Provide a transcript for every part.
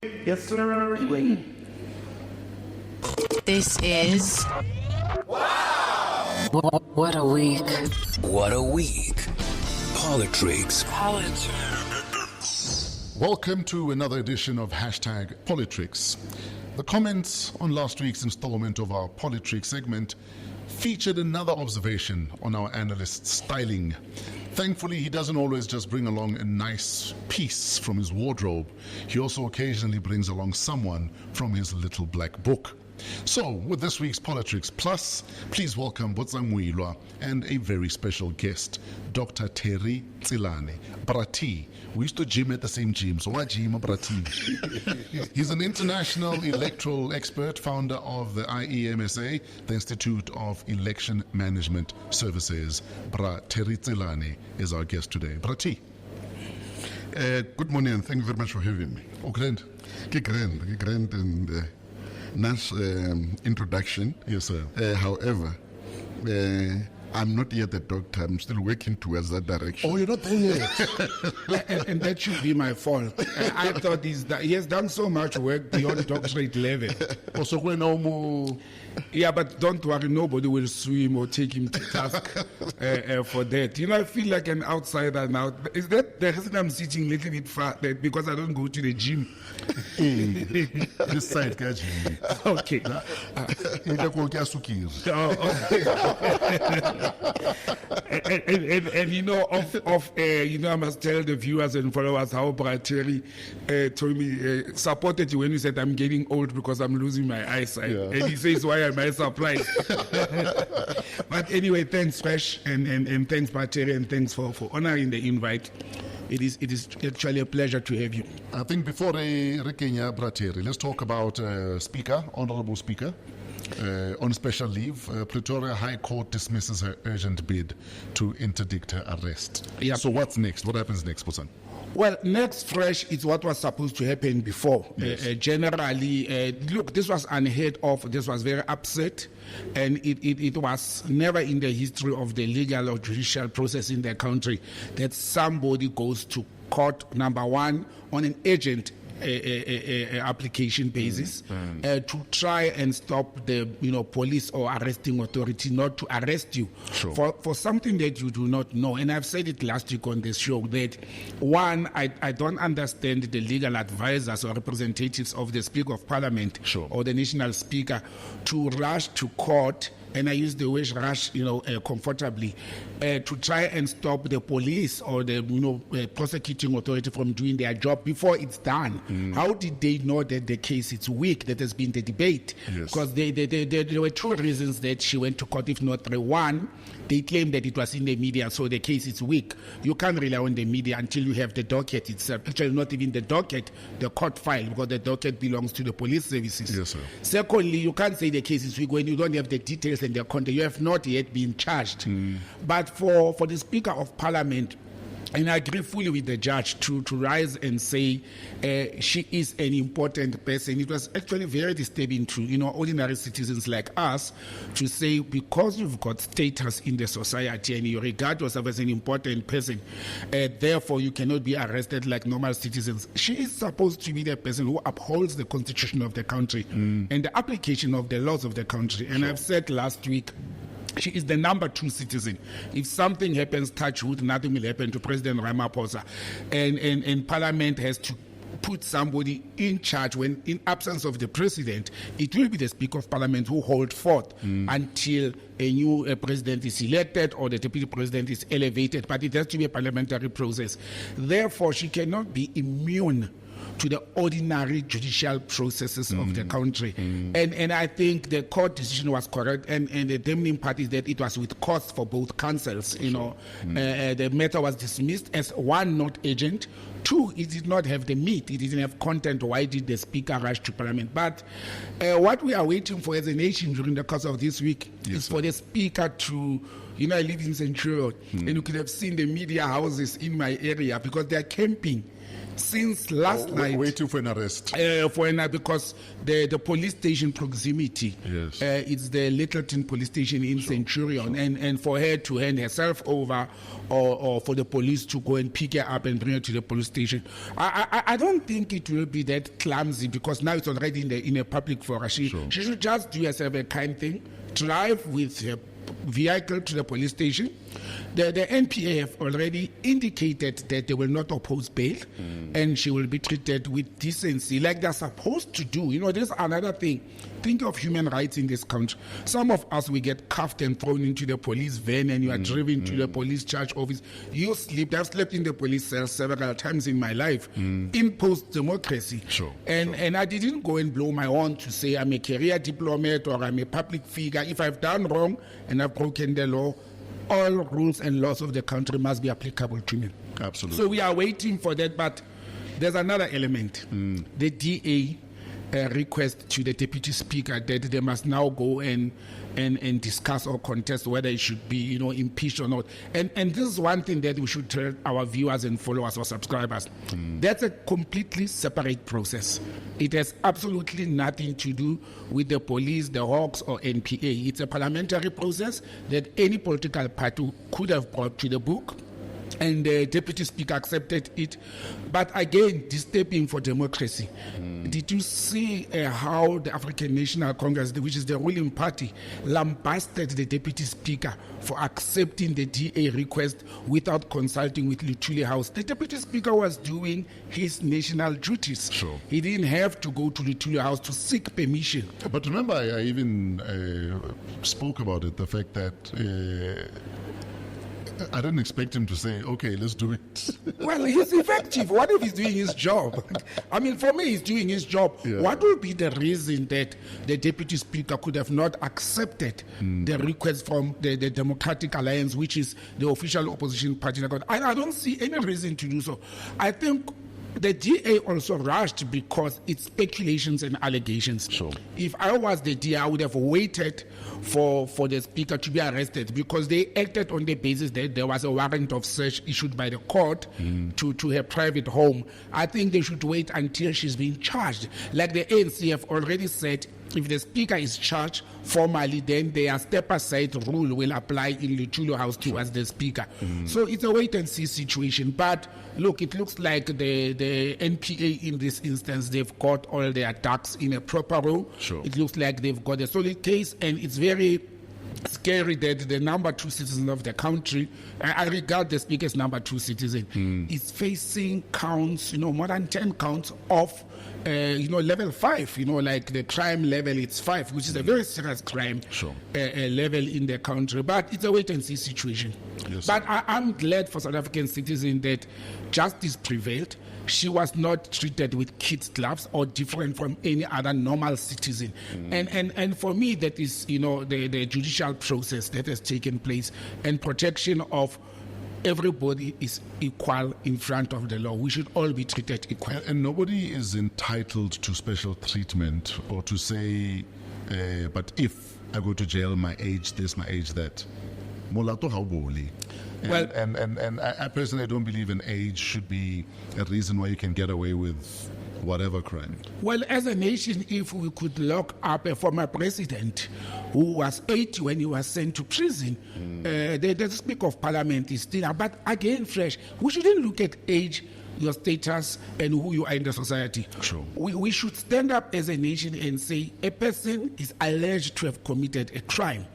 Yes, sir. Wait. This is WAW! What a week. What a week. Politricks. Welcome to another edition of hashtag Politricks. The comments on last week's installment of our Politricks segment featured another observation on our analyst's styling. Thankfully, he doesn't always just bring along a nice piece from his wardrobe. He also occasionally brings along someone from his little black book. So, with this week's Politricks Plus, please welcome Botsang Moiloa and a very special guest, Dr. Terry Tselane. Brati. We used to gym at the same gym, so why gym, Brati? He's an international electoral expert, founder of the IEMSA, the Institute of Election Management Services. Terry Tselane is our guest today. Brati. Good morning and thank you very much for having me. Oh, grand. Grand and nice introduction. Yes, sir. However, I'm not yet a doctor. I'm still working towards that direction. Oh, you're not there yet. and that should be my fault. I thought he has done so much work beyond doctorate level. Also, when Yeah, but don't worry, nobody will sue him or take him to task for that. You know, I feel like an outsider now. Is that the reason I'm sitting a little bit far? Because I don't go to the gym. This side, guys. Okay. And you know, I must tell the viewers and followers how Terry told me, supported you when you said I'm getting old because I'm losing my eyesight. Yeah. And he says, why am I surprised? But anyway, thanks, Fresh, and thanks, Terry, and thanks for honoring the invite. It is actually a pleasure to have you. I think before Rekenya Brateri, let's talk about Speaker, Honorable Speaker. On special leave, Pretoria High Court dismisses her urgent bid to interdict her arrest. Yep. So what's next? What happens next, Botsang? Well, next, Fresh, is what was supposed to happen before. Yes. Generally, look, this was unheard of. This was very upset, and it was never in the history of the legal or judicial process in the country that somebody goes to court, number one, on an urgent application basis to try and stop the police or arresting authority not to arrest you for something that you do not know. And I've said it last week on this show that one, I don't understand the legal advisors or representatives of the Speaker of Parliament or the National Speaker to rush to court. And I use the word rush, comfortably, to try and stop the police or the prosecuting authority from doing their job before it's done. How did they know that the case is weak? That has been the debate. Yes. Because there were two reasons that she went to court, if not three. One, they claim that it was in the media, so the case is weak. You can't rely on the media until you have the docket itself. Actually, not even the docket, the court file, because the docket belongs to the police services. Yes, sir. Secondly, you can't say the case is weak when you don't have the details and the content. You have not yet been charged. But for the Speaker of Parliament, and I agree fully with the judge to rise and say she is an important person. It was actually very disturbing to ordinary citizens like us to say, because you've got status in the society and you regard yourself as an important person, therefore you cannot be arrested like normal citizens. She is supposed to be the person who upholds the constitution of the country and the application of the laws of the country. And I've said last week, she is the number 2 citizen. If something happens, touch wood, nothing will happen to President Ramaphosa. And Parliament has to put somebody in charge when, in absence of the president, it will be the Speaker of Parliament who hold forth until a new president is elected or the deputy president is elevated. But it has to be a parliamentary process. Therefore, she cannot be immune to the ordinary judicial processes of the country. And I think the court decision was correct, and the damning part is that it was with cost for both councils. The matter was dismissed as one, not urgent. Two, it did not have the meat, it didn't have content. Why did the Speaker rush to Parliament? But what we are waiting for as a nation during the course of this week is for the Speaker to, I live in Centurion, and you could have seen the media houses in my area because they are camping since last night. Waiting for an arrest. Because the police station proximity, Yes. it's the Littleton police station in Centurion, and for her to hand herself over, or for the police to go and pick her up and bring her to the police station, I don't think it will be that clumsy, because now it's already in a public forum. She should just do herself a kind thing, drive with her vehicle to the police station. The NPA have already indicated that they will not oppose bail, and she will be treated with decency like they're supposed to do. You know, there's another thing. Think of human rights in this country. Some of us, we get cuffed and thrown into the police van, and you are driven to the police charge office. You sleep. I've slept in the police cell several times in my life in post-democracy. And I didn't go and blow my horn to say I'm a career diplomat or I'm a public figure. If I've done wrong and I've broken the law, all rules and laws of the country must be applicable to me. Absolutely. So we are waiting for that, but there's another element. The DA request to the Deputy Speaker that they must now go and discuss or contest whether it should be, you know, impeached or not. And this is one thing that we should tell our viewers and followers or subscribers. That's a completely separate process. It has absolutely nothing to do with the police, the Hawks, or NPA. It's a parliamentary process that any political party could have brought to the book, and the Deputy Speaker accepted it. But again, disturbing for democracy. Did you see how the African National Congress, which is the ruling party, lambasted the Deputy Speaker for accepting the DA request without consulting with Luthuli House? The Deputy Speaker was doing his national duties. He didn't have to go to Luthuli House to seek permission. But remember, I even spoke about it, the fact that I didn't expect him to say, okay, let's do it. Well, he's effective. What if he's doing his job? I mean, for me, he's doing his job. Yeah. What would be the reason that the Deputy Speaker could have not accepted the request from the Democratic Alliance, which is the official opposition party? I don't see any reason to do so. I think the DA also rushed because it's speculations and allegations. If I was the DA, I would have waited for the Speaker to be arrested, because they acted on the basis that there was a warrant of search issued by the court to her private home. I think they should wait until she's being charged. Like the ANC have already said, if the Speaker is charged formally, then their step-aside rule will apply in Luthuli House towards the Speaker. So it's a wait-and-see situation. But look, it looks like the NPA in this instance, they've got all their ducks in a proper row. It looks like they've got a solid case, and it's very scary that the number 2 citizen of the country, I regard the Speaker as number 2 citizen, is facing counts, more than 10 counts of level 5, like the crime level, it's 5, which is a very serious crime level in the country. But it's a wait-and-see situation. But I'm glad for South African citizens that justice prevailed. She was not treated with kid gloves or different from any other normal citizen. And for me, that is, the judicial process that has taken place, and protection of everybody is equal in front of the law. We should all be treated equally. And nobody is entitled to special treatment or to say, but if I go to jail, my age this, my age that. Molato hauboli. And I personally don't believe an age should be a reason why you can get away with whatever crime. Well, as a nation, if we could lock up a former president who was 80 when he was sent to prison, the Speaker of Parliament is still. But again, Fresh, we shouldn't look at age, your status, and who you are in the society. We should stand up as a nation and say a person is alleged to have committed a crime.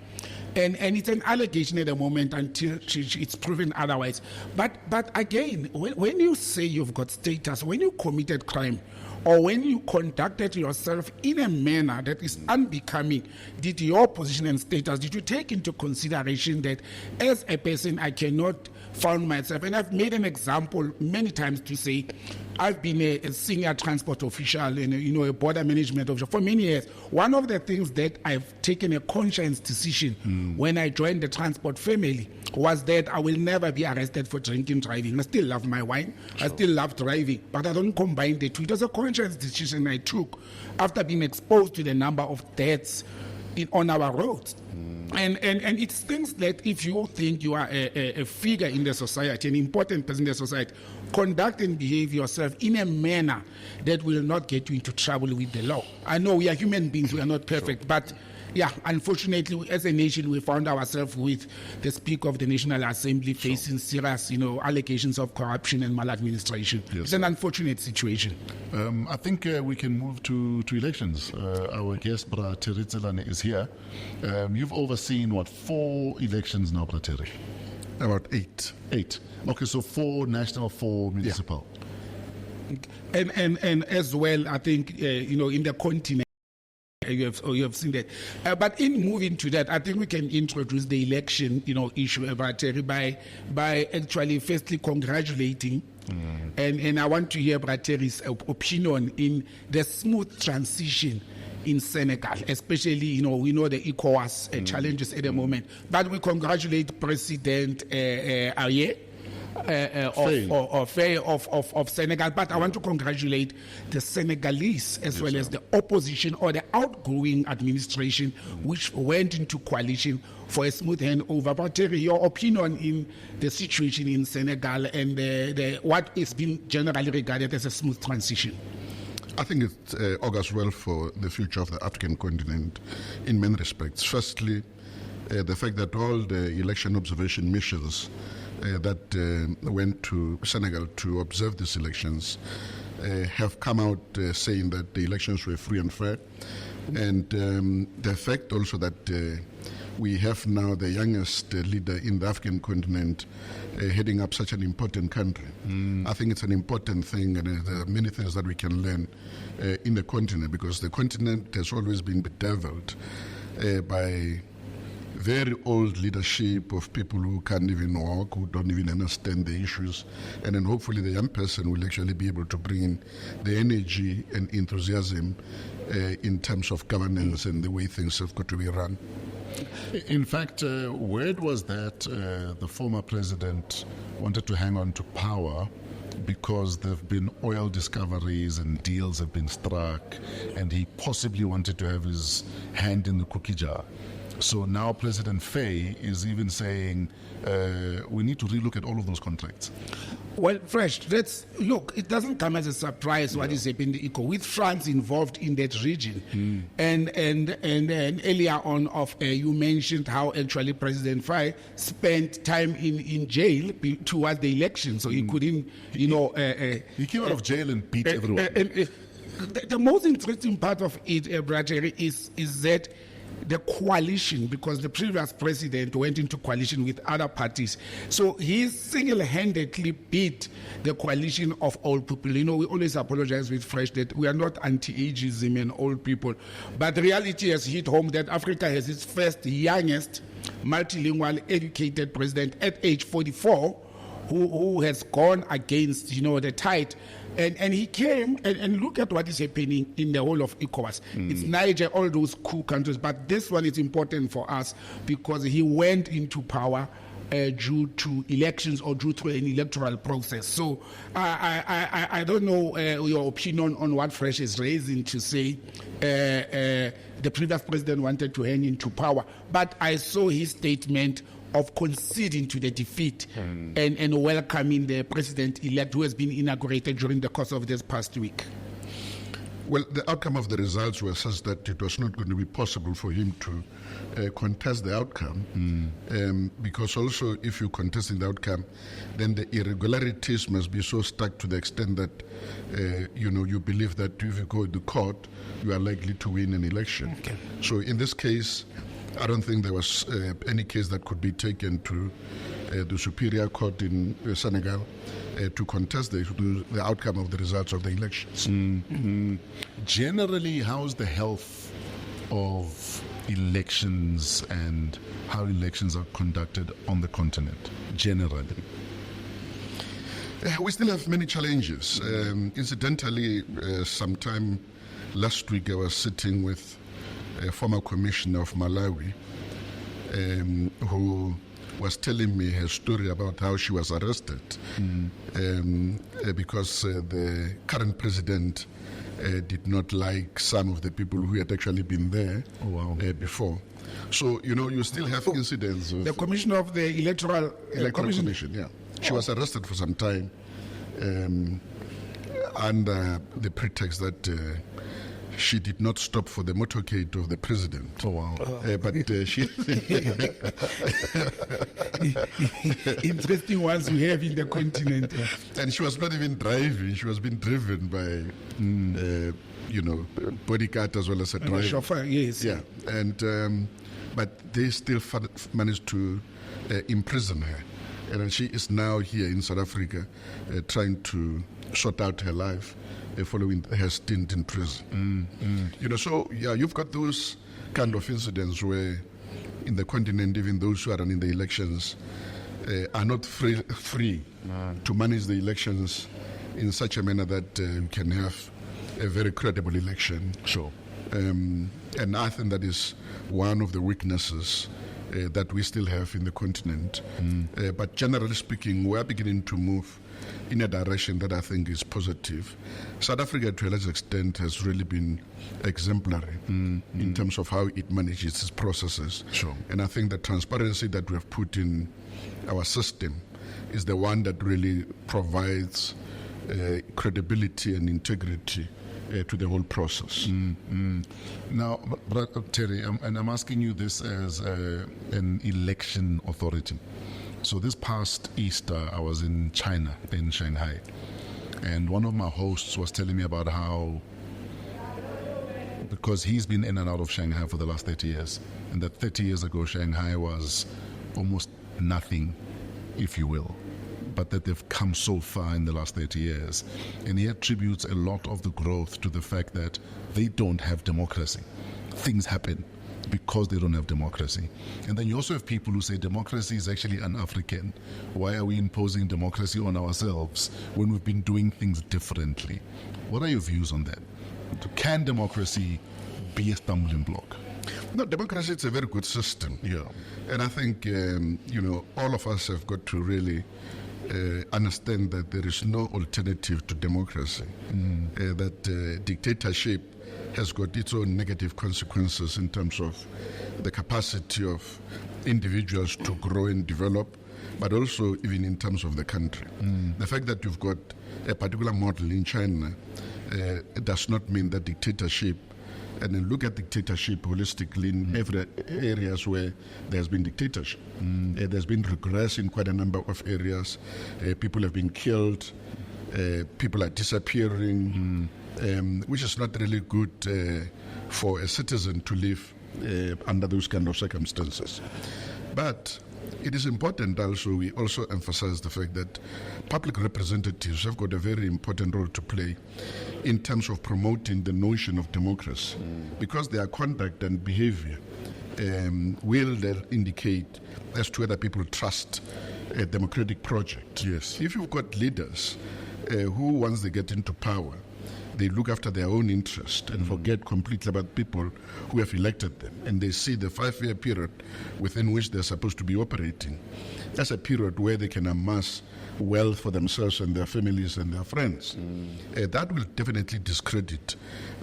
And it's an allegation at the moment until it's proven otherwise. But again, when you say you've got status, when you committed crime, or when you conducted yourself in a manner that is unbecoming, did your position and status, did you take into consideration that as a person I cannot found myself, and I've made an example many times to say I've been a senior transport official and a border management official for many years. One of the things that I've taken a conscious decision when I joined the transport family was that I will never be arrested for drinking driving. I still love my wine, I still love driving, but I don't combine the two. It was a conscious decision I took after being exposed to the number of deaths on our roads. And it's things that if you think you are a figure in the society, an important person in the society, conduct and behave yourself in a manner that will not get you into trouble with the law. I know we are human beings, we are not perfect, but yeah, unfortunately, as a nation, we found ourselves with the Speaker of the National Assembly facing serious, allegations of corruption and maladministration. Yes. It's an unfortunate situation. I think we can move to elections. Our guest, Bra Terry Tselane, is here. You've overseen, 4 elections now, Bra Terry? About 8. 8. Okay, so 4 national, 4 municipal. Yeah. And as well, I think, in the continent, you have seen that. But in moving to that, I think we can introduce the election, issue about Terry by actually firstly congratulating, and I want to hear Terry's opinion in the smooth transition in Senegal, especially, we know the ECOWAS challenges at the moment. But we congratulate President Aye of Senegal, but I want to congratulate the Senegalese as well as the opposition or the outgoing administration, which went into coalition for a smooth handover. But Terry, your opinion in the situation in Senegal and what is being generally regarded as a smooth transition? I think it augurs well for the future of the African continent in many respects. Firstly, the fact that all the election observation missions that went to Senegal to observe these elections have come out saying that the elections were free and fair. And the fact also that we have now the youngest leader in the African continent heading up such an important country. I think it's an important thing, and there are many things that we can learn in the continent, because the continent has always been bedeviled by very old leadership of people who can't even walk, who don't even understand the issues. And then hopefully the young person will actually be able to bring in the energy and enthusiasm in terms of governance and the way things have got to be run. In fact, word was that the former president wanted to hang on to power because there have been oil discoveries and deals have been struck, and he possibly wanted to have his hand in the cookie jar. So now President Faye is even saying we need to relook at all of those contracts. Well, Fresh, let's look. It doesn't come as a surprise what is happening in ECO with France involved in that region. And earlier on, you mentioned how actually President Faye spent time in jail towards the election, so he couldn't, he came out of jail and beat everyone. The most interesting part of it, Brother, is that the coalition, because the previous president went into coalition with other parties. So he single-handedly beat the coalition of old people. We always apologize with Fresh that we are not anti-ageism and old people. But the reality has hit home that Africa has its first youngest multilingual educated president at age 44 who has gone against, the tide. And he came, and look at what is happening in the whole of ECOWAS. It's Niger, all those cool countries, but this one is important for us because he went into power due to elections or due to an electoral process. So I don't know your opinion on what Fresh is raising to say the previous president wanted to hang into power, but I saw his statement of conceding to the defeat and welcoming the president-elect who has been inaugurated during the course of this past week. Well, the outcome of the results were such that it was not going to be possible for him to contest the outcome, because also if you contest the outcome, then the irregularities must be so stuck to the extent that, you believe that if you go to court, you are likely to win an election. Okay. So in this case, I don't think there was any case that could be taken to the Superior Court in Senegal to contest the outcome of the results of the elections. Generally, how's the health of elections and how elections are conducted on the continent, generally? We still have many challenges. Incidentally, sometime last week I was sitting with a former commissioner of Malawi who was telling me her story about how she was arrested because the current president did not like some of the people who had actually been there before. So, you still have incidents. The commissioner of the electoral commission, yeah. She was arrested for some time under the pretext that she did not stop for the motorcade of the president. Oh, wow. But she... Interesting ones we have in the continent. And she was not even driving. She was being driven by, bodyguard as well as a driver. A chauffeur, yes. Yeah. And but they still managed to imprison her. And she is now here in South Africa trying to sort out her life following her stint in prison. So you've got those kind of incidents where in the continent, even those who are running the elections are not free to manage the elections in such a manner that you can have a very credible election. Sure. And I think that is one of the weaknesses that we still have in the continent. But generally speaking, we are beginning to move in a direction that I think is positive. South Africa, to a large extent, has really been exemplary in terms of how it manages its processes. Sure. And I think the transparency that we have put in our system is the one that really provides credibility and integrity to the whole process. Now, Terry, and I'm asking you this as an election authority. So this past Easter, I was in China, in Shanghai, and one of my hosts was telling me about how, because he's been in and out of Shanghai for the last 30 years, and that 30 years ago, Shanghai was almost nothing, if you will, but that they've come so far in the last 30 years. And he attributes a lot of the growth to the fact that they don't have democracy. Things happen because they don't have democracy. And then you also have people who say democracy is actually un-African. Why are we imposing democracy on ourselves when we've been doing things differently? What are your views on that? Can democracy be a stumbling block? No, democracy is a very good system. Yeah. And I think, all of us have got to really understand that there is no alternative to democracy. That dictatorship has got its own negative consequences in terms of the capacity of individuals to grow and develop, but also even in terms of the country. The fact that you've got a particular model in China does not mean that dictatorship, and then look at dictatorship holistically in every areas where there's been dictatorship. There's been regress in quite a number of areas. People have been killed. People are disappearing, which is not really good for a citizen to live under those kind of circumstances. But it is important also, we also emphasize the fact that public representatives have got a very important role to play in terms of promoting the notion of democracy, because their conduct and behavior will indicate as to whether people trust a democratic project. Yes. If you've got leaders who, once they get into power, they look after their own interest and forget completely about people who have elected them, and they see the 5-year period within which they're supposed to be operating as a period where they can amass wealth for themselves and their families and their friends. That will definitely discredit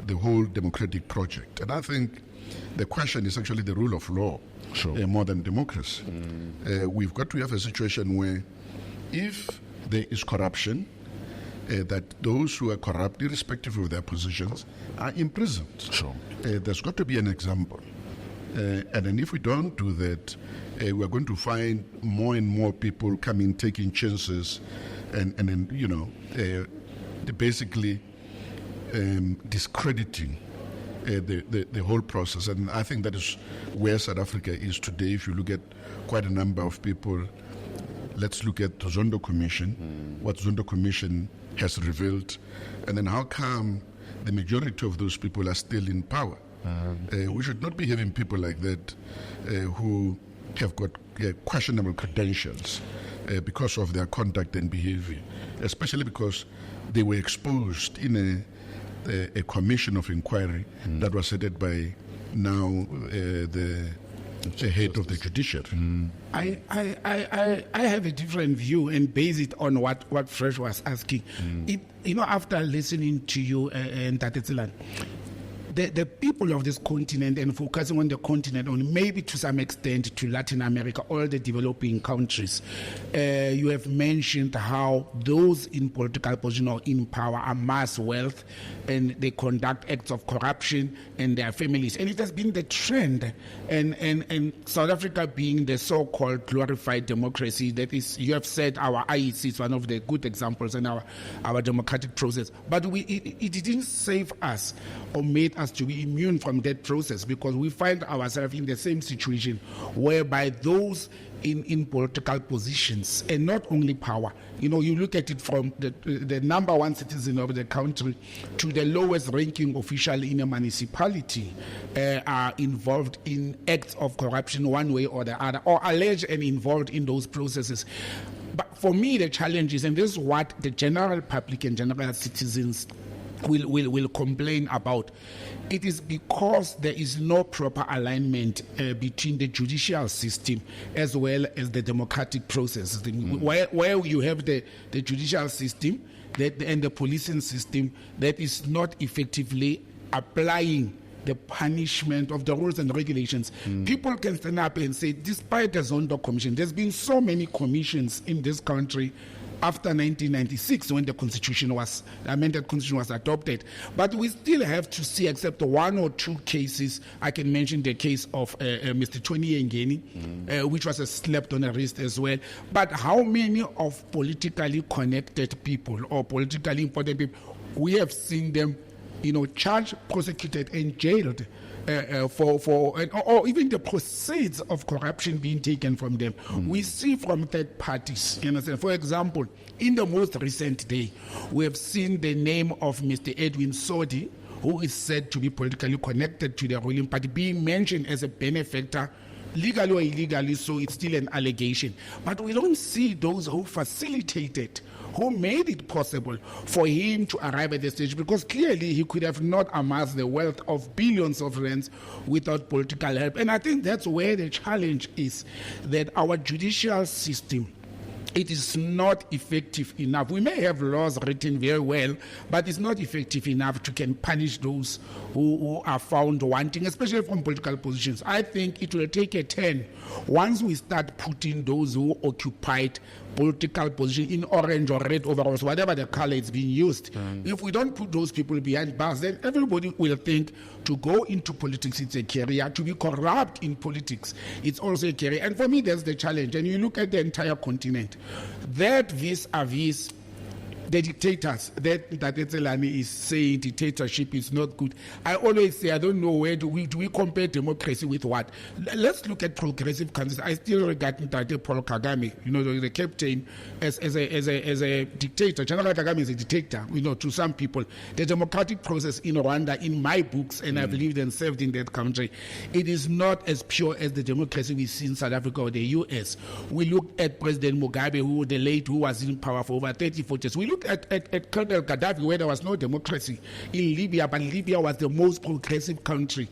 the whole democratic project. And I think the question is actually the rule of law, more than democracy. We've got to have a situation where if there is corruption, that those who are corrupt, irrespective of their positions, are imprisoned. There's got to be an example. And then if we don't do that, we're going to find more and more people coming, taking chances, and then, basically discrediting the whole process. And I think that is where South Africa is today. If you look at quite a number of people, let's look at the Zondo Commission, what Zondo Commission has revealed, and then how come the majority of those people are still in power? We should not be having people like that who have got questionable credentials because of their conduct and behavior, especially because they were exposed in a commission of inquiry that was headed by now the head of the judiciary. I have a different view and base it on what Fresh was asking. After listening to you and Terry Tselane, the people of this continent, and focusing on the continent, and maybe to some extent to Latin America, all the developing countries, you have mentioned how those in political position or in power amass wealth and they conduct acts of corruption and their families. And it has been the trend, and South Africa being the so-called glorified democracy, that is, you have said our IEC is one of the good examples in our democratic process. But it didn't save us or made us to be immune from that process, because we find ourselves in the same situation whereby those in political positions, and not only power, you look at it from the number one citizen of the country to the lowest ranking official in a municipality, are involved in acts of corruption one way or the other, or alleged and involved in those processes. But for me, the challenge is, and this is what the general public and general citizens will complain about, it is because there is no proper alignment between the judicial system as well as the democratic process. Where you have the judicial system and the policing system that is not effectively applying the punishment of the rules and regulations. People can stand up and say, despite the Zondo Commission, there's been so many commissions in this country after 1996, when the amended constitution was adopted. But we still have to see, except one or two cases. I can mention the case of Mr. Tony Ngeni, which was a slap on the wrist as well. But how many of politically connected people or politically important people, we have seen them, charged, prosecuted, and jailed or even the proceeds of corruption being taken from them. We see from third parties. For example, in the most recent day, we have seen the name of Mr. Edwin Sodi, who is said to be politically connected to the ruling party, being mentioned as a benefactor, legally or illegally, so it's still an allegation. But we don't see those who facilitated, who made it possible for him to arrive at the stage, because clearly he could have not amassed the wealth of billions of rands without political help. And I think that's where the challenge is, that our judicial system, it is not effective enough. We may have laws written very well, but it's not effective enough to can punish those who are found wanting, especially from political positions. I think it will take a turn once we start putting those who occupied political position in orange or red overalls, whatever the color is being used. If we don't put those people behind bars, then everybody will think to go into politics, it's a career. To be corrupt in politics, it's also a career. And for me, that's the challenge. And you look at the entire continent, that vis-a-vis the dictators, that Tselane is saying dictatorship is not good. I always say, I don't know where do we compare democracy with what? Let's look at progressive countries. I still regard Paul Kagame, the captain, as a dictator. General Kagame is a dictator, to some people. The democratic process in Rwanda, in my books, and I've lived and served in that country, it is not as pure as the democracy we see in South Africa or the US. We look at President Mugabe, who was in power for over 30, 40 years. We look at Colonel Gaddafi, where there was no democracy in Libya, but Libya was the most progressive country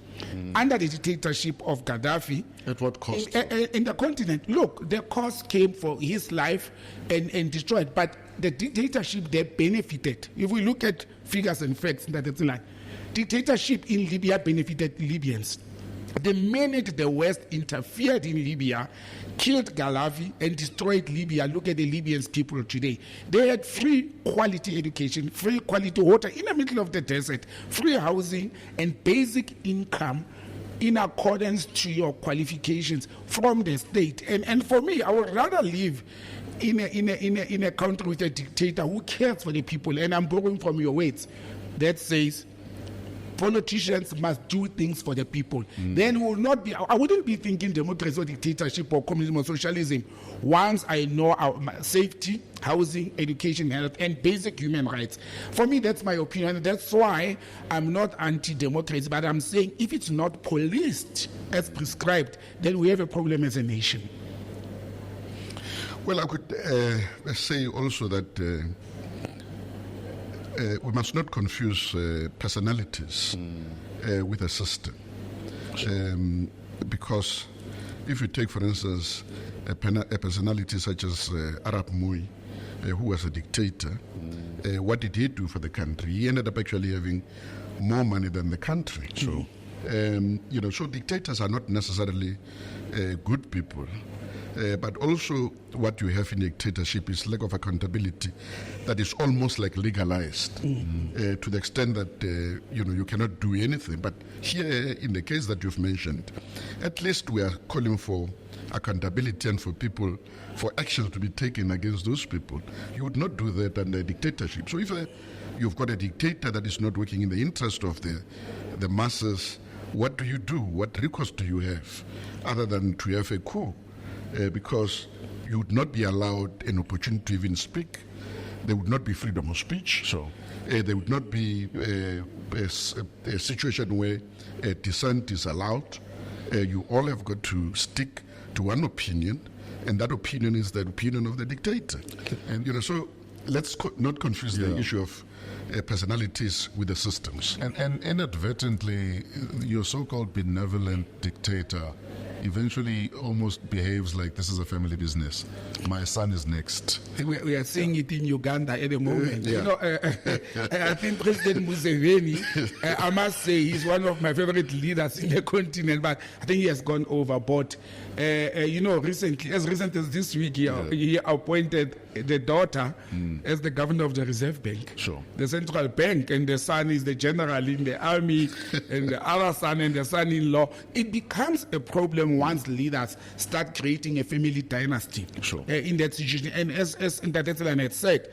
under the dictatorship of Gaddafi. At what cost? In the continent. Look, the cost came for his life and destroyed, but the dictatorship, they benefited. If we look at figures and facts, that's like dictatorship in Libya benefited Libyans. The minute the West interfered in Libya, killed Gaddafi and destroyed Libya, look at the Libyan people today. They had free quality education, free quality water in the middle of the desert, free housing and basic income in accordance to your qualifications from the state. And for me, I would rather live in a country with a dictator who cares for the people. And I'm borrowing from your words that says, politicians must do things for the people. Then will not be. I wouldn't be thinking democracy or dictatorship or communism or socialism once I know our safety, housing, education, health, and basic human rights. For me, that's my opinion. That's why I'm not anti-democracy, but I'm saying if it's not policed as prescribed, then we have a problem as a nation. Well, I could say also that we must not confuse personalities with a system. Because if you take, for instance, a personality such as Arap Moi, who was a dictator, what did he do for the country? He ended up actually having more money than the country. So, so dictators are not necessarily good people. But also what you have in dictatorship is lack of accountability that is almost like legalized to the extent that, you cannot do anything. But here, in the case that you've mentioned, at least we are calling for accountability and for action to be taken against those people. You would not do that under a dictatorship. So if you've got a dictator that is not working in the interest of the masses, what do you do? What recourse do you have other than to have a coup? Because you would not be allowed an opportunity to even speak. There would not be freedom of speech. Sure. There would not be a situation where dissent is allowed. You all have got to stick to one opinion, and that opinion is the opinion of the dictator. And so let's not confuse the issue of personalities with the systems. And inadvertently, your so-called benevolent dictator eventually almost behaves like this is a family business. My son is next. We are seeing it in Uganda at the moment. I think President Museveni, I must say, he's one of my favorite leaders in the continent, but I think he has gone overboard. Recently, as recent as this week, he appointed the daughter as the governor of the Reserve Bank, the central bank, and the son is the general in the army, and the other son and the son-in-law. It becomes a problem once leaders start creating a family dynasty in that situation. And as Terry Tselane had said,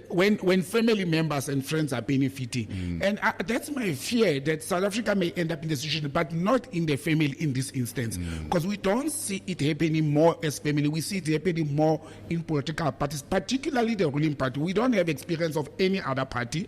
when family members and friends are benefiting, and that's my fear, that South Africa may end up in the situation, but not in the family in this instance, because we don't see it happening more as family. We see it happening more in political parties, particularly the ruling party. We don't have experience of any other party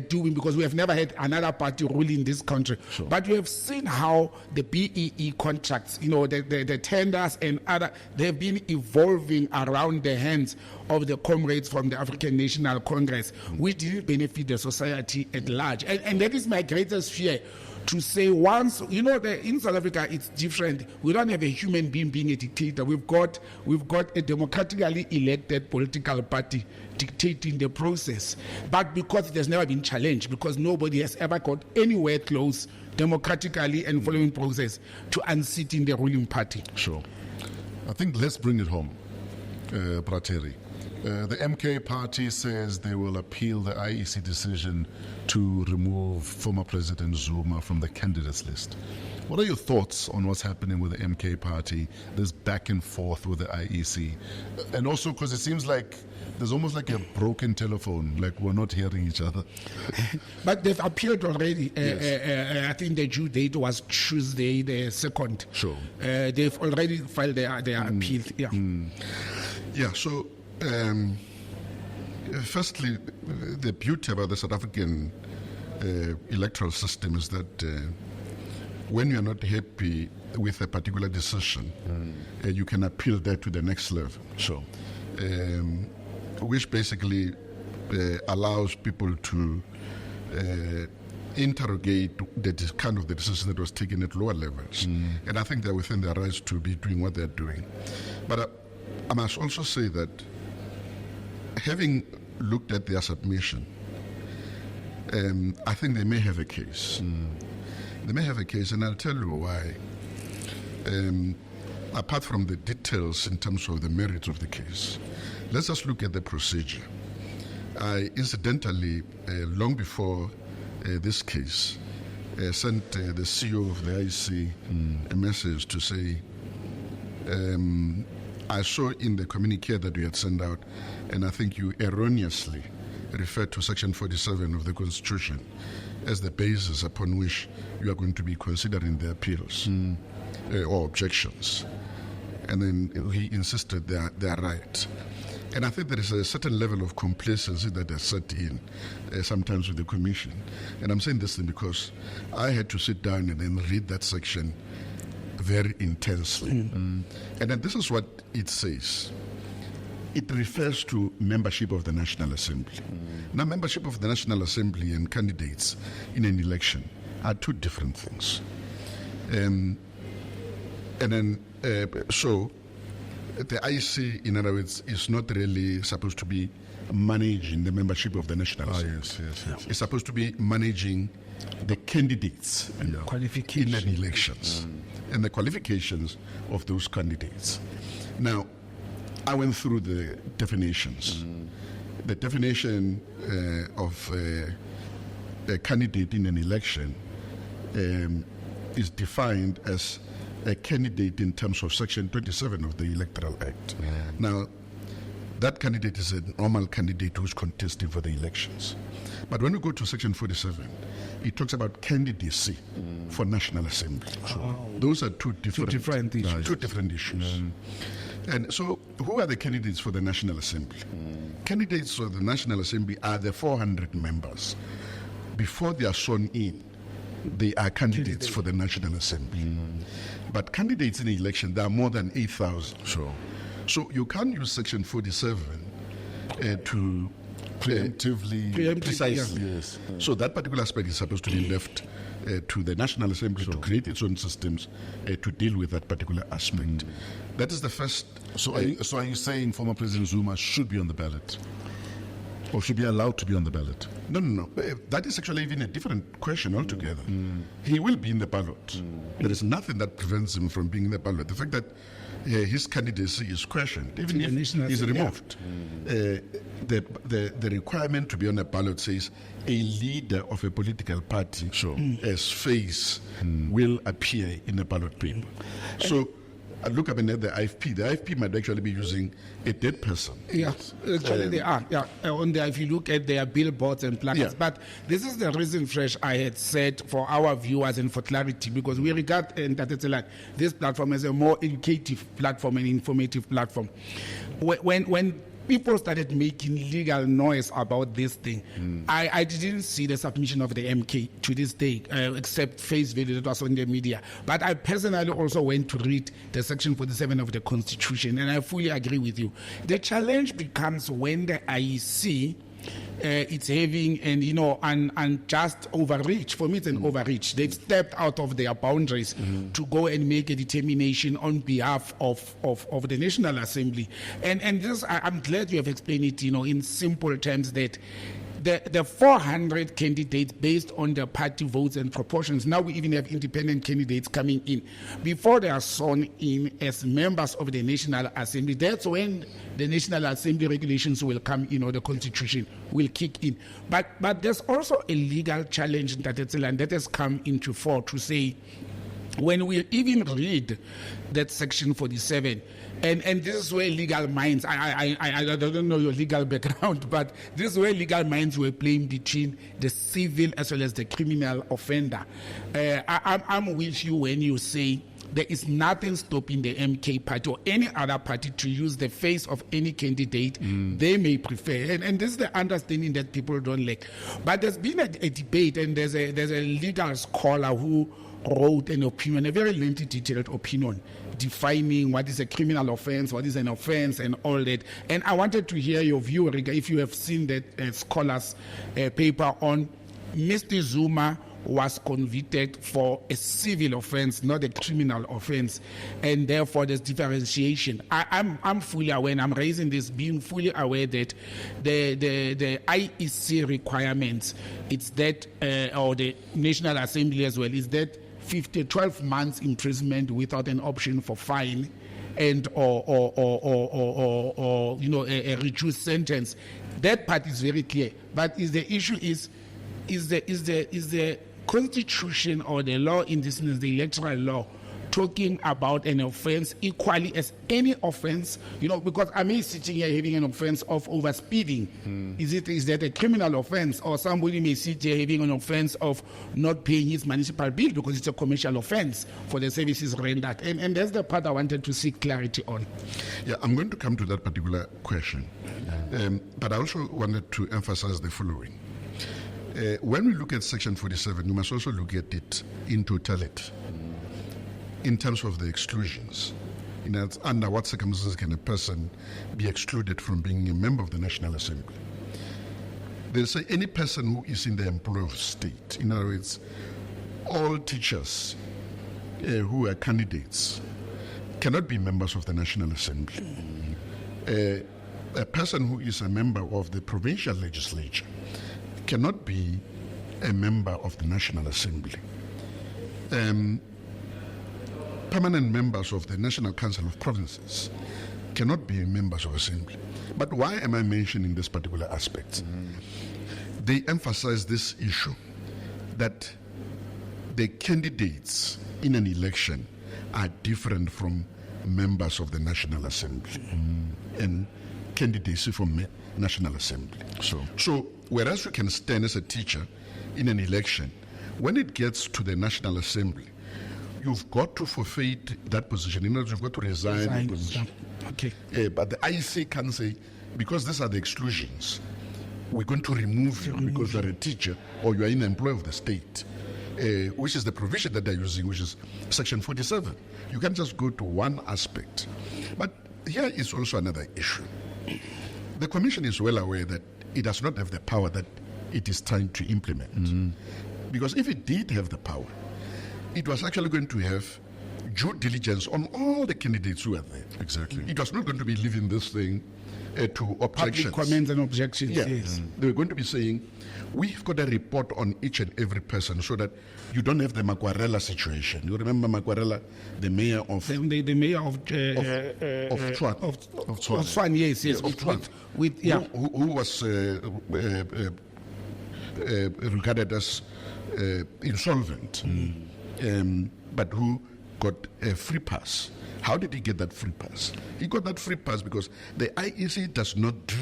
doing, because we have never had another party ruling this country. But we have seen how the BEE contracts, the tenders and other, they've been evolving around the hands of the comrades from the African National Congress, which didn't benefit the society at large. And that is my greatest fear, to say once, in South Africa it's different. We don't have a human being a dictator. We've got a democratically elected political party dictating the process. But because it has never been challenged, because nobody has ever got anywhere close democratically and following process to unseating the ruling party. Sure. I think let's bring it home, Terry. The MK party says they will appeal the IEC decision to remove former President Zuma from the candidates list. What are your thoughts on what's happening with the MK party, this back and forth with the IEC? And also because it seems like there's almost like a broken telephone, like we're not hearing each other. But they've appealed already. I think the due date was Tuesday the 2nd. Sure. They've already filed their appeal. So firstly, the beauty about the South African electoral system is that when you are not happy with a particular decision, you can appeal that to the next level. Which basically allows people to interrogate the decision that was taken at lower levels. And I think they're within their rights to be doing what they're doing. But I must also say that having looked at their submission, I think they may have a case. They may have a case, and I'll tell you why. Apart from the details in terms of the merits of the case, let's just look at the procedure. I incidentally, long before this case, sent the CEO of the IEC a message to say, I saw in the communique that you had sent out, and I think you erroneously referred to Section 47 of the Constitution as the basis upon which you are going to be considering the appeals or objections. And then he insisted they are right. And I think there is a certain level of complacency that has set in sometimes with the Commission. And I'm saying this thing because I had to sit down and then read that section very intensely. And then this is what it says. It refers to membership of the National Assembly. Now, membership of the National Assembly and candidates in an election are two different things. So the IEC, in other words, is not really supposed to be managing the membership of the National Assembly. Yes. It's supposed to be managing the candidates in Qualifications. an elections and the qualifications of those candidates. Now, I went through the definitions. The definition of a candidate in an election is defined as a candidate in terms of Section 27 of the Electoral Act. Now, that candidate is a normal candidate who's contesting for the elections. But when we go to Section 47, it talks about candidacy for National Assembly. Those are two different issues. And so, who are the candidates for the National Assembly? Candidates for the National Assembly are the 400 members. Before they are sworn in, they are candidates for the National Assembly. But candidates in the election, there are more than 8,000. So you can't use Section 47 to preemptively, precisely. Yes. So that particular aspect is supposed to be left to the National Assembly to create its own systems to deal with that particular aspect. That is the first. So are you saying former President Zuma should be on the ballot? Or should be allowed to be on the ballot? No. That is actually even a different question altogether. He will be in the ballot. There is nothing that prevents him from being in the ballot. The fact that his candidacy is questioned, even if he's removed. The requirement to be on a ballot says a leader of a political party as face will appear in a ballot paper. So look up at the IFP. The IFP might actually be using a dead person. Yeah, actually they are. Yeah, on there, if you look at their billboards and placards. Yeah. But this is the reason, Fresh, I had said for our viewers and for clarity, because we regard this platform as a more educative platform and informative platform. When people started making legal noise about this thing, I didn't see the submission of the MK to this day, except face value that was on the media. But I personally also went to read the Section 47 of the Constitution, and I fully agree with you. The challenge becomes when the IEC it's having an unjust overreach. For me, it's an overreach. They've stepped out of their boundaries to go and make a determination on behalf of the National Assembly. And this, I'm glad you have explained it, in simple terms, that the 400 candidates based on the party votes and proportions. Now we even have independent candidates coming in. Before they are sworn in as members of the National Assembly, that's when the National Assembly regulations will come in, or the Constitution will kick in. But there's also a legal challenge that has come into fore to say, when we even read that Section 47, and this is where legal minds, I don't know your legal background, but this is where legal minds were playing between the civil as well as the criminal offender. I'm with you when you say there is nothing stopping the MK party or any other party to use the face of any candidate they may prefer. And this is the understanding that people don't like. But there's been a debate, and there's a legal scholar who wrote an opinion, a very lengthy, detailed opinion, defining what is a criminal offense, what is an offense, and all that. And I wanted to hear your view, if you have seen that scholar's paper on Mr. Zuma was convicted for a civil offense, not a criminal offense, and therefore there's differentiation. I'm fully aware, and I'm raising this being fully aware that the IEC requirements, it's that, or the National Assembly as well, is that 12 months imprisonment without an option for fine and or a reduced sentence. That part is very clear. But the issue is the Constitution or the law in this instance, the electoral law, talking about an offense equally as any offense, because I may be sitting here having an offense of overspeeding. Is that a criminal offense? Or somebody may sit here having an offense of not paying his municipal bill because it's a commercial offense for the services rendered. And that's the part I wanted to seek clarity on. Yeah, I'm going to come to that particular question. But I also wanted to emphasize the following. When we look at Section 47, we must also look at it in totality, in terms of the exclusions. Under what circumstances can a person be excluded from being a member of the National Assembly? They say any person who is in the employ of state. In other words, all teachers who are candidates cannot be members of the National Assembly. A person who is a member of the provincial legislature cannot be a member of the National Assembly. Permanent members of the National Council of Provinces cannot be members of Assembly. But why am I mentioning this particular aspect? They emphasize this issue that the candidates in an election are different from members of the National Assembly and candidacy from the National Assembly. So whereas you can stand as a teacher in an election, when it gets to the National Assembly, you've got to forfeit that position. In other words, you've got to resign the position. Okay. But the IEC can say, because these are the exclusions, we're going to remove you because you're a teacher or you're an employee of the state, which is the provision that they're using, which is Section 47. You can't just go to one aspect. But here is also another issue. The Commission is well aware that it does not have the power that it is trying to implement. Because if it did have the power, it was actually going to have due diligence on all the candidates who are there. Exactly. It was not going to be leaving this thing to objections. Public comments and objections, Yeah. yes. They were going to be saying, we've got a report on each and every person so that you don't have the Makwarela situation. You remember Makwarela, the mayor of... The mayor of Tshwane. of Tshwane, yes, Of Tshwane. Who was regarded as insolvent, but who got a free pass. How did he get that free pass? He got that free pass because the IEC does not do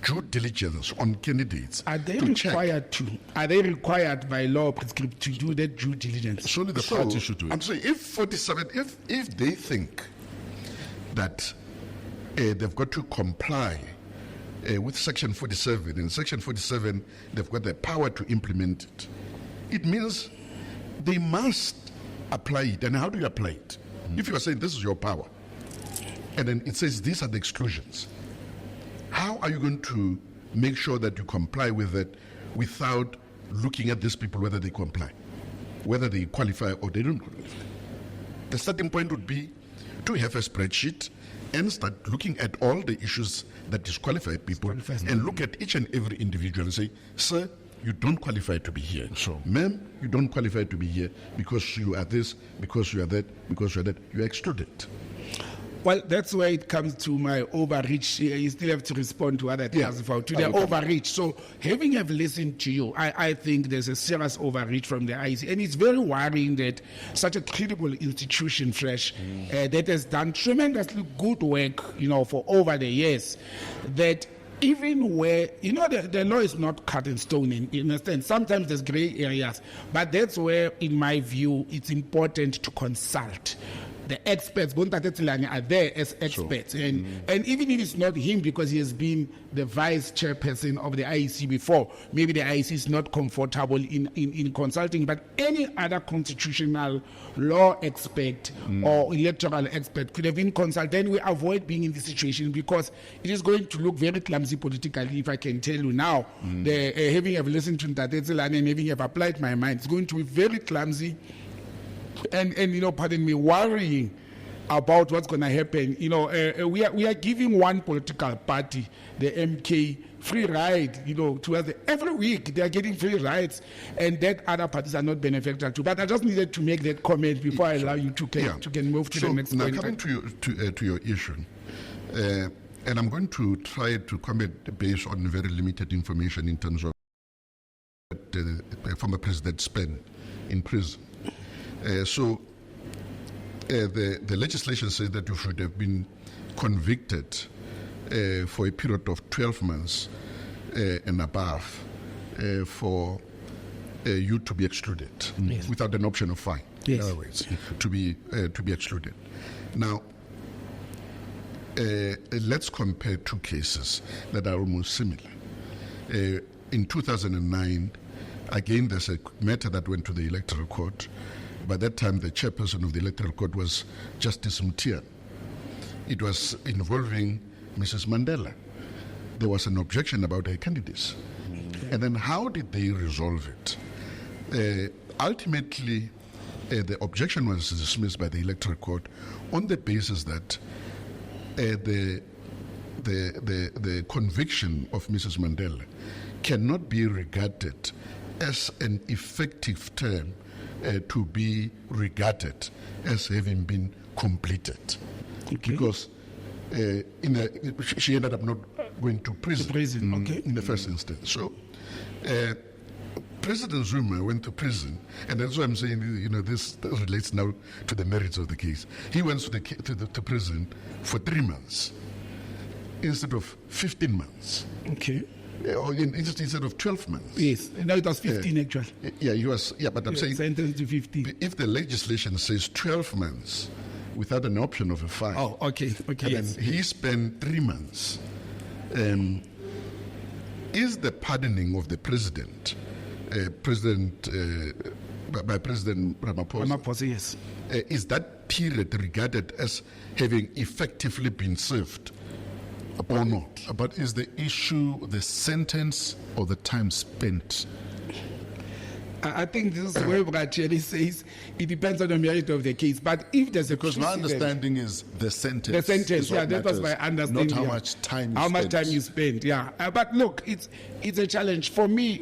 due diligence on candidates. Are they to check. required to? Are they required by law prescript to do that due diligence? Surely the party should do it. I'm saying if 47, if they think that they've got to comply with Section 47, and Section 47 they've got the power to implement it, it means they must apply it. And how do you apply it? If you are saying this is your power, and then it says these are the exclusions, how are you going to make sure that you comply with it without looking at these people, whether they comply, whether they qualify or they don't qualify? The starting point would be to have a spreadsheet and start looking at all the issues that disqualify people and look at each and every individual and say, sir, you don't qualify to be here. Sure. Ma'am, you don't qualify to be here because you are this, because you are that, because you are that. You are excluded. Well, that's where it comes to my overreach. You still have to respond to other things to the overreach. So, having have listened to you, I think there's a serious overreach from the IEC, and it's very worrying that such a critical institution, Fresh, that has done tremendously good work, for over the years, that even where, the law is not cut in stone, in a sense. Sometimes there's gray areas, but that's where, in my view, it's important to consult. The experts, Bontate Tselane, are there as experts. Sure. And even if it's not him, because he has been the vice chairperson of the IEC before, maybe the IEC is not comfortable in consulting, but any other constitutional law expert or electoral expert could have been consulted. Then we avoid being in this situation, because it is going to look very clumsy politically, if I can tell you now. Having have listened to Bontate Tselane and having have applied my mind, it's going to be very clumsy. And pardon me, worrying about what's going to happen. We are giving one political party, the MK, free ride, every week they are getting free rides, and that other parties are not beneficial to. But I just needed to make that comment before I allow you to move to the next point. Now, coming to your issue, and I'm going to try to comment based on very limited information in terms of former president spent in prison. The legislation says that you should have been convicted for a period of 12 months and above for you to be excluded without an option of fine. Yes. In other words, to be excluded. Now, let's compare two cases that are almost similar. In 2009, again, there's a matter that went to the Electoral Court. By that time, the chairperson of the Electoral Court was Justice Mutian. It was involving Mrs. Mandela. There was an objection about her candidacy. And then how did they resolve it? Ultimately, the objection was dismissed by the Electoral Court on the basis that the conviction of Mrs. Mandela cannot be regarded as an effective term to be regarded as having been completed. Okay. Because she ended up not going to prison, in the first instance. So President Zuma went to prison, and that's why I'm saying, this relates now to the merits of the case. He went to prison for 3 months instead of 15 months. Okay. Or instead of 12 months. Yes, no, it was 15 actually. Yeah, he was. Yeah, but I'm saying sentenced to 15. If the legislation says 12 months without an option of a fine. Oh, okay. Yes. He spent 3 months. Is the pardoning of the president, by President Ramaphosa, yes. Is that period regarded as having effectively been served? Or not? But is the issue the sentence or the time spent? I think this is where Bracheli says it depends on the merit of the case. But if there's a because my understanding is the sentence. The sentence, yeah, that was my understanding. Not how much time. Much time you spend, yeah. But look, it's a challenge for me,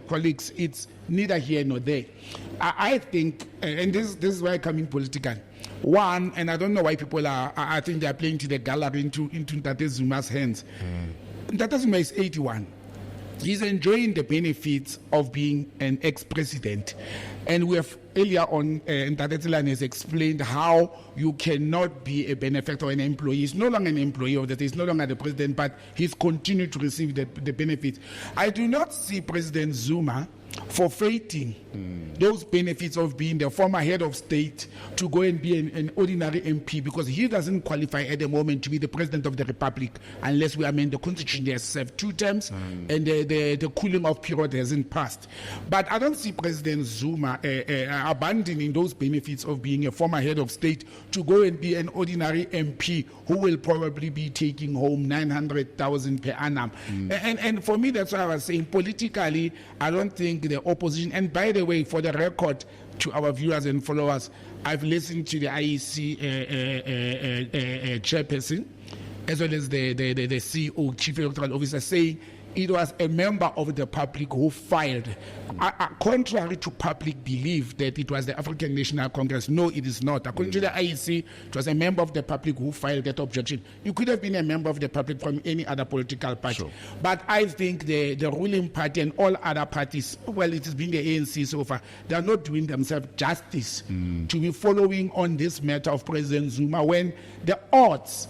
colleagues. It's neither here nor there. I think, and this is why I come in political. One, and I don't know why people I think they are playing to the gallery into Ntate Zuma's hands. Ntate Zuma is 81. He's enjoying the benefits of being an ex-president. And we have earlier on, Ntate Tselane has explained how you cannot be a benefactor or an employee. He's no longer an employee of that. He's no longer the president, but he's continued to receive the benefits. I do not see President Zuma forfeiting those benefits of being the former head of state to go and be an ordinary MP, because he doesn't qualify at the moment to be the president of the republic unless we amend the constitution. He has served 2 terms and the cooling off period hasn't passed. But I don't see President Zuma abandoning those benefits of being a former head of state to go and be an ordinary MP who will probably be taking home 900,000 per annum. And for me, that's why I was saying politically, I don't think the opposition, and by the way, for the record to our viewers and followers, I've listened to the IEC chairperson as well as the CEO, Chief Electoral Officer, saying it was a member of the public who filed. Contrary to public belief that it was the African National Congress, no, it is not. According to the IEC, it was a member of the public who filed that objection. You could have been a member of the public from any other political party. Sure. But I think the ruling party and all other parties, well, it has been the ANC so far, they are not doing themselves justice to be following on this matter of President Zuma when the odds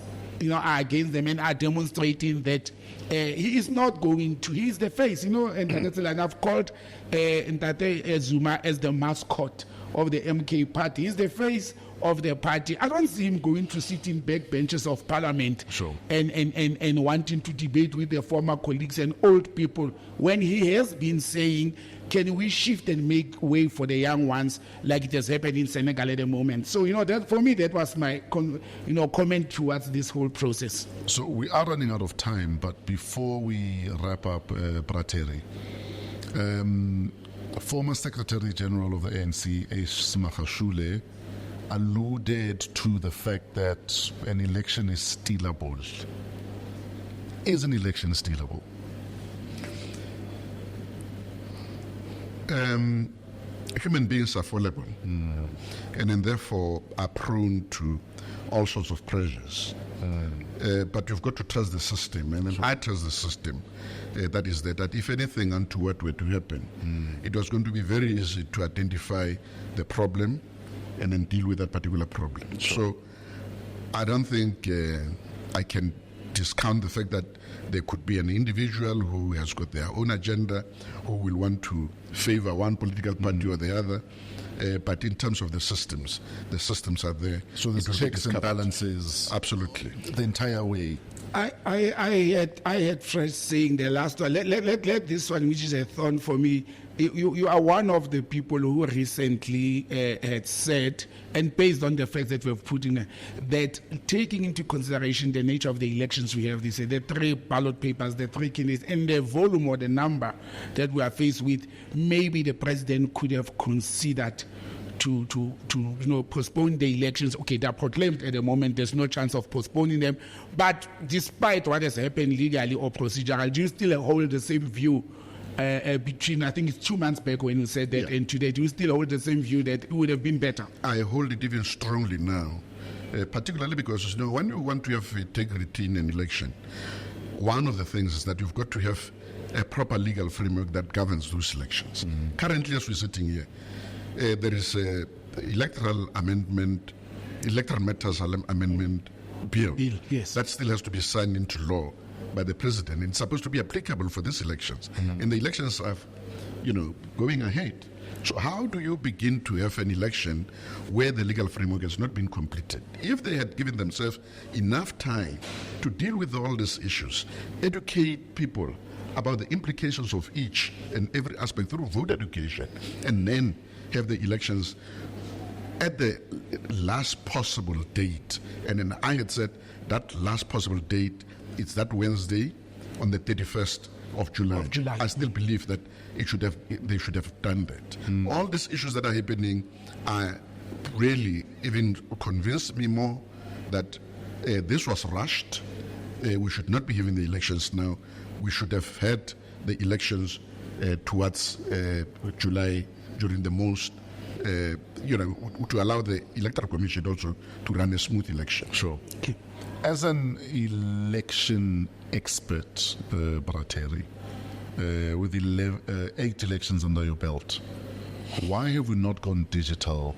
are against them and are demonstrating that he is not going to. He is the face, and I've called Ntate Zuma as the mascot of the MK party. He's the face of the party. I don't see him going to sit in back benches of parliament and wanting to debate with their former colleagues and old people when he has been saying, can we shift and make way for the young ones like it has happened in Senegal at the moment? So, that for me, that was my comment towards this whole process. So we are running out of time, but before we wrap up, Terry, former Secretary General of the ANC, Smagashule, alluded to the fact that an election is stealable. Is an election stealable? Human beings are fallible and therefore are prone to all sorts of pressures. But you've got to trust the system, and I trust the system. That is that if anything untoward were to happen, it was going to be very easy to identify the problem and then deal with that particular problem. Sure. So I don't think I can discount the fact that there could be an individual who has got their own agenda, who will want to favor one political party or the other. But in terms of the systems are there. So there's checks and balances. Absolutely. The entire way. I had Fresh saying the last one. Let this one, which is a thorn for me. You are one of the people who recently had said, and based on the fact that we've put in that taking into consideration the nature of the elections we have this year, the 3 ballot papers, the 3 candidates, and the volume or the number that we are faced with, maybe the president could have considered to postpone the elections. Okay, they're proclaimed at the moment. There's no chance of postponing them. But despite what has happened legally or procedural, do you still hold the same view between, I think it's 2 months back when you said that, Yeah. and today? Do you still hold the same view that it would have been better? I hold it even strongly now, particularly because when you want to have integrity in an election, one of the things is that you've got to have a proper legal framework that governs those elections. Currently, as we're sitting here, there is a electoral matters amendment bill, yes. that still has to be signed into law by the president. It's supposed to be applicable for these elections, and the elections are, going ahead. So how do you begin to have an election where the legal framework has not been completed? If they had given themselves enough time to deal with all these issues, educate people about the implications of each and every aspect through vote education, and then have the elections at the last possible date. And then I had said that last possible date, it's that Wednesday on the 31st of July. I still believe that they should have done that. All these issues that are happening are really even convinced me more that this was rushed. We should not be having the elections now. We should have had the elections towards July during the most, to allow the Electoral Commission also to run a smooth election. Sure. Okay. As an election expert, Terry, with 8 elections under your belt, why have we not gone digital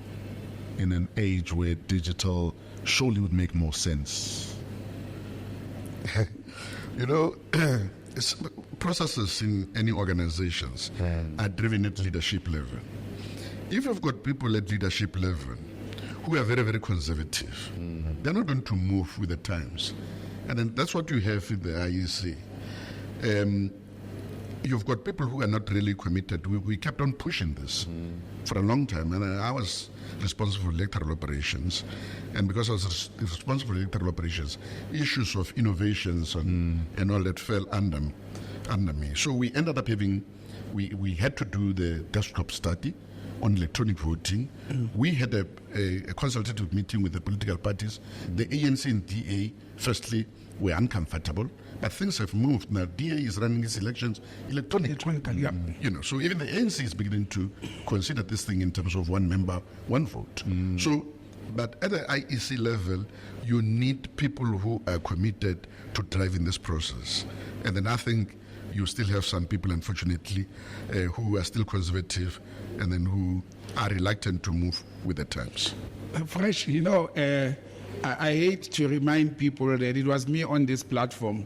in an age where digital surely would make more sense? Processes in any organizations are driven at leadership level. If you've got people at leadership level who are very, very conservative, they're not going to move with the times. And then that's what you have in the IEC. You've got people who are not really committed. We kept on pushing this for a long time. And I was responsible for electoral operations. And because I was responsible for electoral operations, issues of innovations and all that fell under me. So we ended up having, we had to do the desktop study on electronic voting. We had a consultative meeting with the political parties. The ANC and DA, firstly, were uncomfortable, but things have moved. Now, DA is running its elections electronically. So even the ANC is beginning to consider this thing in terms of one member, one vote. So, but at the IEC level, you need people who are committed to driving this process. And then I think you still have some people, unfortunately, who are still conservative and then who are reluctant to move with the times. Fresh, I hate to remind people that it was me on this platform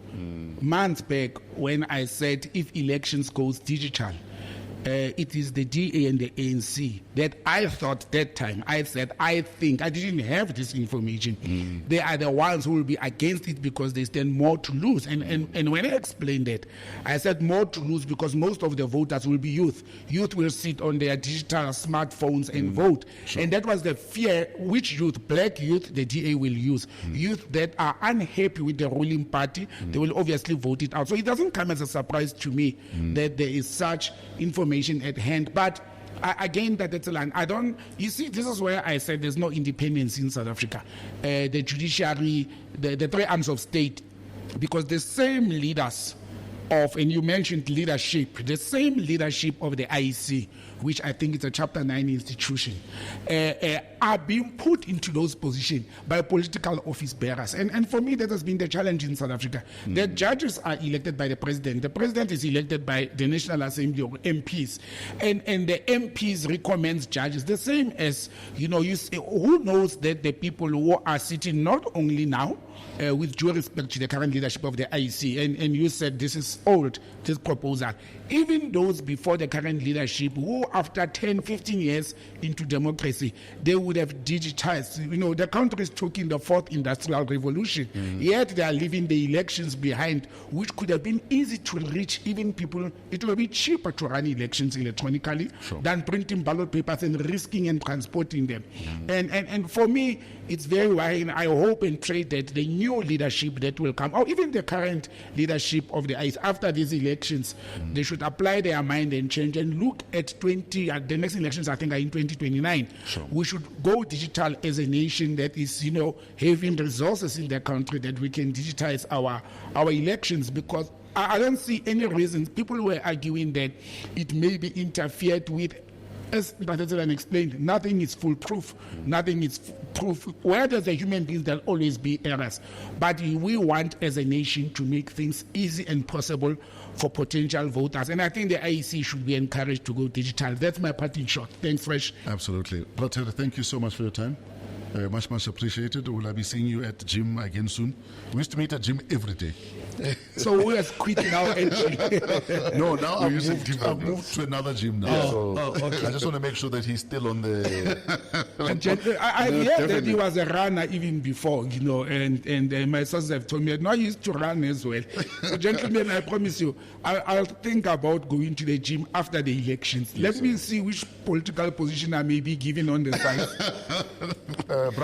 months back when I said if elections goes digital, it is the DA and the ANC that I thought that time. I said, I think, I didn't have this information. They are the ones who will be against it because they stand more to lose. And when I explained that, I said more to lose because most of the voters will be youth. Youth will sit on their digital smartphones and vote. Sure. And that was the fear which youth, black youth, the DA will use. Youth that are unhappy with the ruling party, they will obviously vote it out. So it doesn't come as a surprise to me that there is such information at hand. But again, that's a line. You see, this is where I said there's no independence in South Africa. The judiciary, the 3 arms of state, because the same leaders and you mentioned leadership, the same leadership of the IEC, which I think is a Chapter 9 institution, are being put into those positions by political office bearers. And for me, that has been the challenge in South Africa. The judges are elected by the president. The president is elected by the National Assembly or MPs. And the MPs recommends judges, the same as, you say, who knows that the people who are sitting not only now, with due respect to the current leadership of the IEC, and you said this is old, this proposal. Even those before the current leadership who after 10, 15 years into democracy, they would have digitized. The country is taking the 4th industrial revolution, yet they are leaving the elections behind, which could have been easy to reach even people. It will be cheaper to run elections electronically than printing ballot papers and risking and transporting them. And for me, it's very wide. I hope and pray that the new leadership that will come, or even the current leadership of the ICE after these elections, they should apply their mind and change and look at the next elections, I think, are in 2029. We should go digital as a nation that is, having resources in the country that we can digitize our elections, because I don't see any reasons. People were arguing that it may be interfered with. As Dr. Tselane explained, nothing is foolproof. Nothing is proof. Where there's a human being, there'll always be errors. But we want, as a nation, to make things easy and possible for potential voters. And I think the IEC should be encouraged to go digital. That's my part in short. Thanks, Fresh. Absolutely. Brother, thank you so much for your time. Much appreciated. Will I be seeing you at the gym again soon? We used to meet at gym every day. So we are quitting now. No, now I've moved to another gym now. Okay. I just want to make sure that he's still on the... I heard that he was a runner even before, and my sons have told me, no, he used to run as well. So gentlemen, I promise you, I'll think about going to the gym after the elections. Let me see which political position I may be given on the side.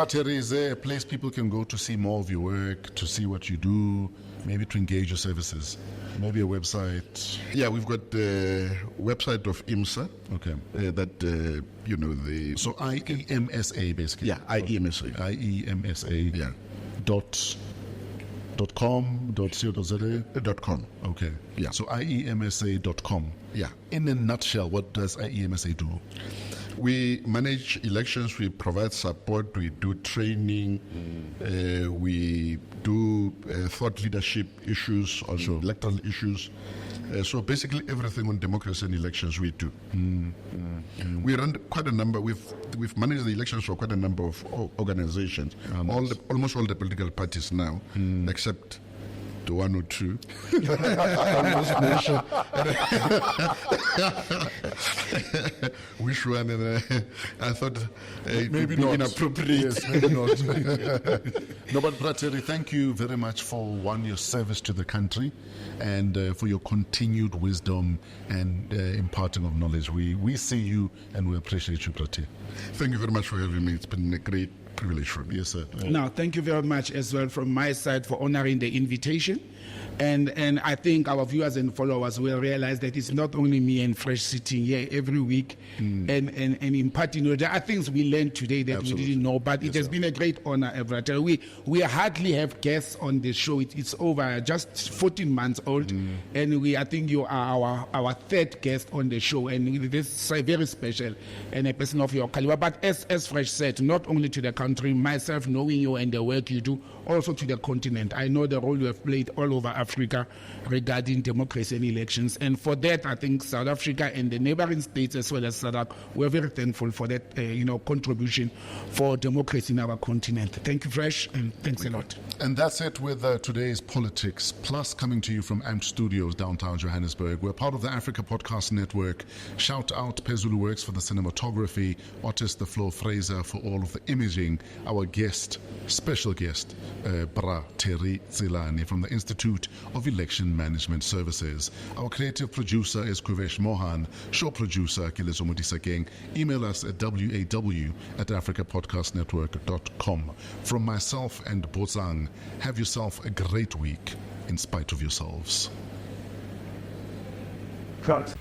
Terry, is there a place people can go to see more of your work, to see what you do, maybe to engage your services? Maybe a website? Yeah, we've got the website of IMSA. Okay. The... So IEMSA, basically. Yeah, IEMSA. IEMSA. Yeah. .com, .co.za? .com. Okay. Yeah. So IEMSA.com. Yeah. In a nutshell, what does IEMSA do? We manage elections, we provide support, we do training, we do thought leadership issues, also electoral issues. So basically everything on democracy and elections we do. We run quite a number, we've managed the elections for quite a number of organizations, almost all the political parties now, except the one or two. Which one? And I thought it maybe would be not inappropriate. Yes, maybe not. No, but Terry, thank you very much for your service to the country and for your continued wisdom and imparting of knowledge. We see you and we appreciate you, Prati. Thank you very much for having me. It's been a great privilege for me. Yes, sir. Now, thank you very much as well from my side for honoring the invitation. And I think our viewers and followers will realize that it's not only me and Fresh sitting here every week and imparting. There are things we learned today that we didn't know, but it has been a great honor, Everett. We hardly have guests on the show. It's over just 14 months old, and I think you are our third guest on the show, and this is very special and a person of your caliber. But as Fresh said, not only to the country, myself knowing you and the work you do, also to the continent. I know the role you have played all over Africa regarding democracy and elections. And for that, I think South Africa and the neighboring states as well as South Africa, we're very thankful for that contribution for democracy in our continent. Thank you, Fresh, and thanks a lot. And that's it with today's Politricks PLUS, coming to you from AMP Studios, downtown Johannesburg. We're part of the Africa Podcast Network. Shout out Pezulu Works for the cinematography, Otis the Flo Fraser for all of the imaging, our guest, special guest, Terry Tselane from the Institute of Election Management Services. Our creative producer is Kuvesh Mohan, show producer Kilezo Mudisakeng. Email us at waw@africapodcastnetwork.com. From myself and Botsang, have yourself a great week in spite of yourselves. Cut.